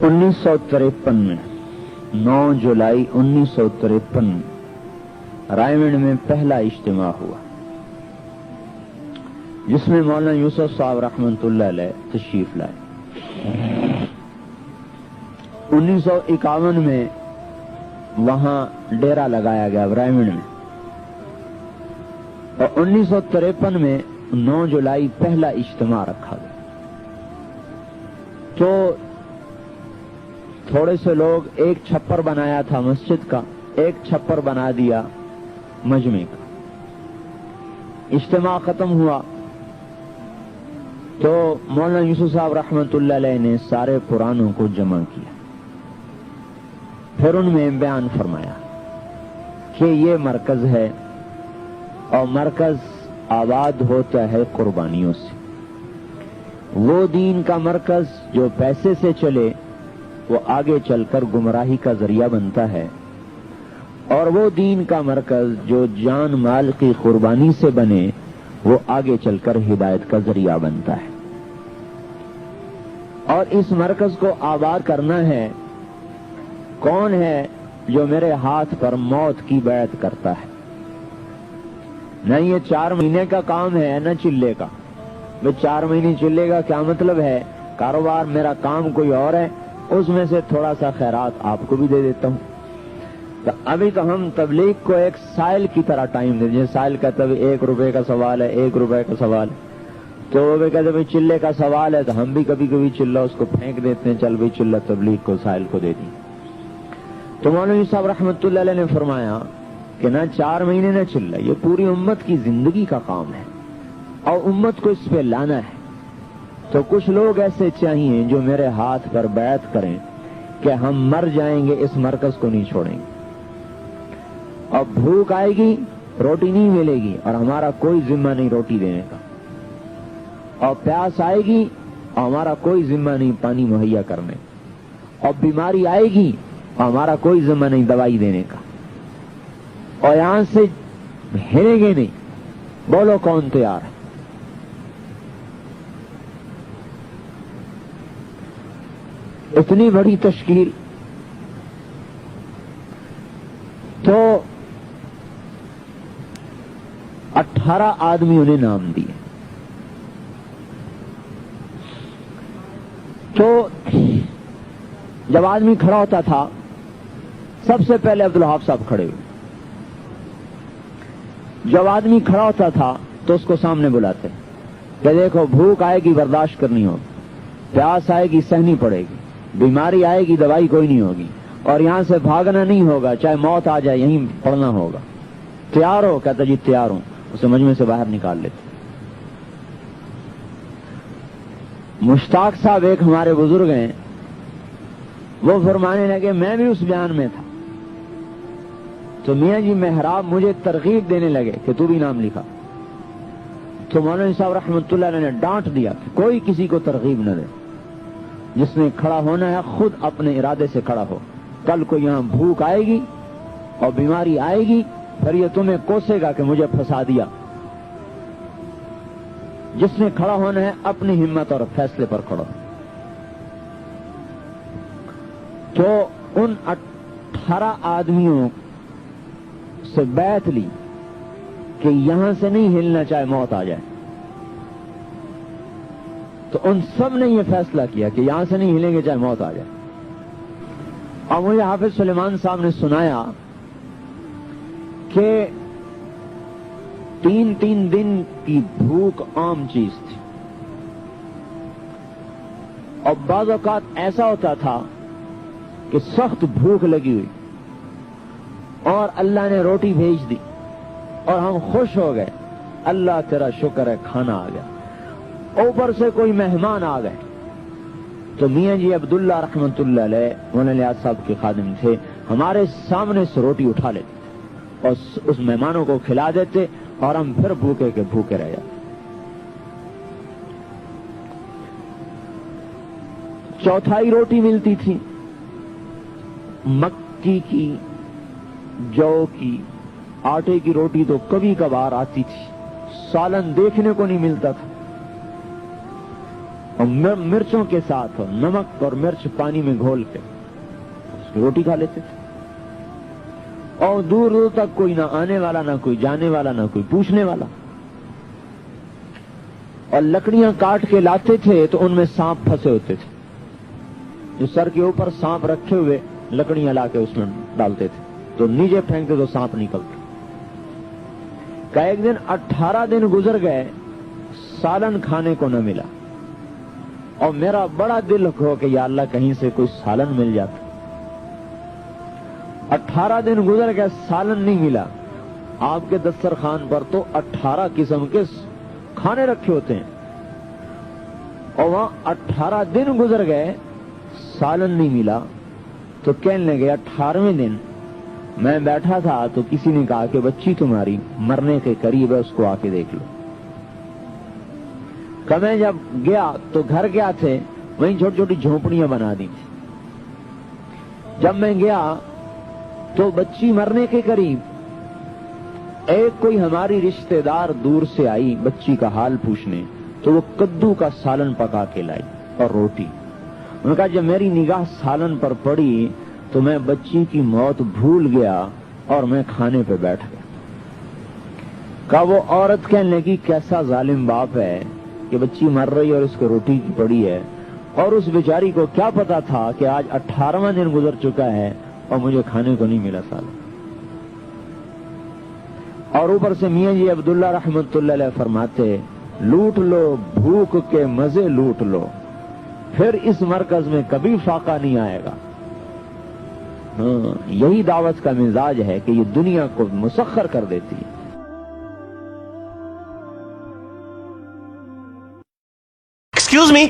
1953 में 9 जुलाई 1953 रायगढ़ में पहला इज्तिमा हुआ जिसमें मौलाना यूसुफ साहब रहमतुल्लाह अलैह तशरीफ लाए। 1951 में वहां डेरा लगाया गया रायगढ़ में और 1953 में 9 जुलाई पहला इज्तिमा रखा गया। तो थोड़े से लोग एक छप्पर बनाया था मस्जिद का, एक छप्पर बना दिया मजमे का। इज्तिमा खत्म हुआ तो मौलाना यूसुफ साहब रहमतुल्लाह अलैह ने सारे पुरानों को जमा किया, फिर उनमें बयान फरमाया कि ये मरकज है और मरकज आबाद होता है कुर्बानियों से। वो दीन का मरकज जो पैसे से चले वो आगे चलकर गुमराही का जरिया बनता है, और वो दीन का मरकज जो जान माल की कुर्बानी से बने वो आगे चलकर हिदायत का जरिया बनता है। और इस मरकज को आबाद करना है, कौन है जो मेरे हाथ पर मौत की बैत करता है। न ये 4 महीने का काम है न चिल्ले का। मैं 4 महीने चिल्ले का क्या मतलब है, कारोबार मेरा काम कोई और है, उसमें से थोड़ा सा खैरात आपको भी दे देता हूं। तो अभी तो हम तबलीग को एक साइल की तरह टाइम दे दीजिए। साइल का तब 1 रुपए का सवाल है, 1 रुपए का सवाल है, तो वो भी कहते भाई चिल्ले का सवाल है, तो हम भी कभी कभी चिल्ला उसको फेंक देते हैं, चल भाई चिल्ला तबलीग को साइल को दे दी। तो मौलवी साहब रहमतुल्लाह अलैह ने फरमाया कि ना 4 महीने न चिल्ला, ये पूरी उम्मत की जिंदगी का काम है और उम्मत को इस पे लाना है। तो कुछ लोग ऐसे चाहिए जो मेरे हाथ पर बैत करें कि हम मर जाएंगे इस मरकज को नहीं छोड़ेंगे। और भूख आएगी रोटी नहीं मिलेगी और हमारा कोई जिम्मा नहीं रोटी देने का, और प्यास आएगी और हमारा कोई जिम्मा नहीं पानी मुहैया करने, और बीमारी आएगी और हमारा कोई जिम्मा नहीं दवाई देने का, और यहां से हिलेंगे नहीं। बोलो कौन तैयार है? इतनी बड़ी तश्कील। तो 18 आदमियों ने नाम दिए। तो जब आदमी खड़ा होता था सबसे पहले अब्दुल वहाब साहब खड़े हुए। जब आदमी खड़ा होता था तो उसको सामने बुलाते कि देखो भूख आएगी बर्दाश्त करनी होगी, प्यास आएगी सहनी पड़ेगी, बीमारी आएगी दवाई कोई नहीं होगी, और यहां से भागना नहीं होगा, चाहे मौत आ जाए यहीं पड़ना होगा। तैयार हो? कहता जी तैयार हूं। उसे मजमे से बाहर निकाल लेते। मुश्ताक साहब एक हमारे बुजुर्ग हैं, वो फरमाने लगे मैं भी उस बयान में था। तो मियां जी मेहराब मुझे तरगीब देने लगे कि तू भी नाम लिखा। तो मौलाना साहब रहमतुल्लाह अलैह ने डांट दिया कि कोई किसी को तरगीब न दे, जिसने खड़ा होना है खुद अपने इरादे से खड़ा हो। कल को यहां भूख आएगी और बीमारी आएगी, फिर ये तुम्हें कोसेगा कि मुझे फंसा दिया। जिसने खड़ा होना है अपनी हिम्मत और फैसले पर खड़ा। तो उन 18 आदमियों से बैत ली कि यहां से नहीं हिलना चाहे मौत आ जाए। तो उन सब ने यह फैसला किया कि यहां से नहीं हिलेंगे चाहे मौत आ जाए। और मुझे हाफिज सुलेमान साहब ने सुनाया कि 3-3 दिन की भूख आम चीज थी, और बाज़ औक़ात ऐसा होता था कि सख्त भूख लगी हुई और अल्लाह ने रोटी भेज दी और हम खुश हो गए, अल्लाह तेरा शुक्र है खाना आ गया। ऊपर से कोई मेहमान आ गए तो मियां जी अब्दुल्ला रहमतुल्लाह अलैह मौलाना साहब के खादिम थे, हमारे सामने से रोटी उठा लेते और उस मेहमानों को खिला देते और हम फिर भूखे के भूखे रह जाते। चौथाई रोटी मिलती थी, मक्की की, जौ की, आटे की रोटी तो कभी कभार आती थी, सालन देखने को नहीं मिलता था। اور مرچوں کے ساتھ نمک اور مرچ پانی میں گھول کے اس کی روٹی کھا لیتے تھے. اور دور دور تک کوئی نہ آنے والا، نہ کوئی جانے والا، نہ کوئی پوچھنے والا. اور لکڑیاں کاٹ کے لاتے تھے تو ان میں سانپ پھنسے ہوتے تھے. جو سر کے اوپر سانپ رکھے ہوئے لکڑیاں لا کے اس میں ڈالتے تھے تو نیچے پھینکتے تو سانپ نکلتے. کہ ایک دن 18 دن گزر گئے، سالن کھانے کو نہ ملا. اور میرا بڑا دل ہو کہ یا اللہ کہیں سے کوئی سالن مل جاتا. 18 دن گزر گئے، سالن نہیں ملا. آپ کے دسترخوان پر تو 18 قسم کے کھانے رکھے ہوتے ہیں، اور وہاں 18 دن گزر گئے، سالن نہیں ملا. تو کہنے لگے 18ویں دن میں بیٹھا تھا تو کسی نے کہا کہ بچی تمہاری مرنے کے قریب ہے، اس کو آ کے دیکھ لو. کہ میں جب گیا تو گھر کیا تھے، وہیں چھوٹی چھوٹی جھونپڑیاں بنا دی تھی. جب میں گیا تو بچی مرنے کے قریب. ایک کوئی ہماری رشتہ دار دور سے آئی بچی کا حال پوچھنے، تو وہ کدو کا سالن پکا کے لائی اور روٹی. انہوں نے کہا جب میری نگاہ سالن پر پڑی تو میں بچی کی موت بھول گیا اور میں کھانے پہ بیٹھ گیا. کہا وہ عورت کہنے لگی کیسا ظالم باپ ہے کہ بچی مر رہی ہے اور اس کو روٹی کی پڑی ہے، اور اس بیچاری کو کیا پتا تھا کہ آج 18واں دن گزر چکا ہے اور مجھے کھانے کو نہیں ملا سالن. اور اوپر سے میاں جی عبداللہ رحمت اللہ علیہ فرماتے لوٹ لو بھوک کے مزے لوٹ لو، پھر اس مرکز میں کبھی فاقہ نہیں آئے گا. یہی دعوت کا مزاج ہے کہ یہ دنیا کو مسخر کر دیتی ہے. Excuse me.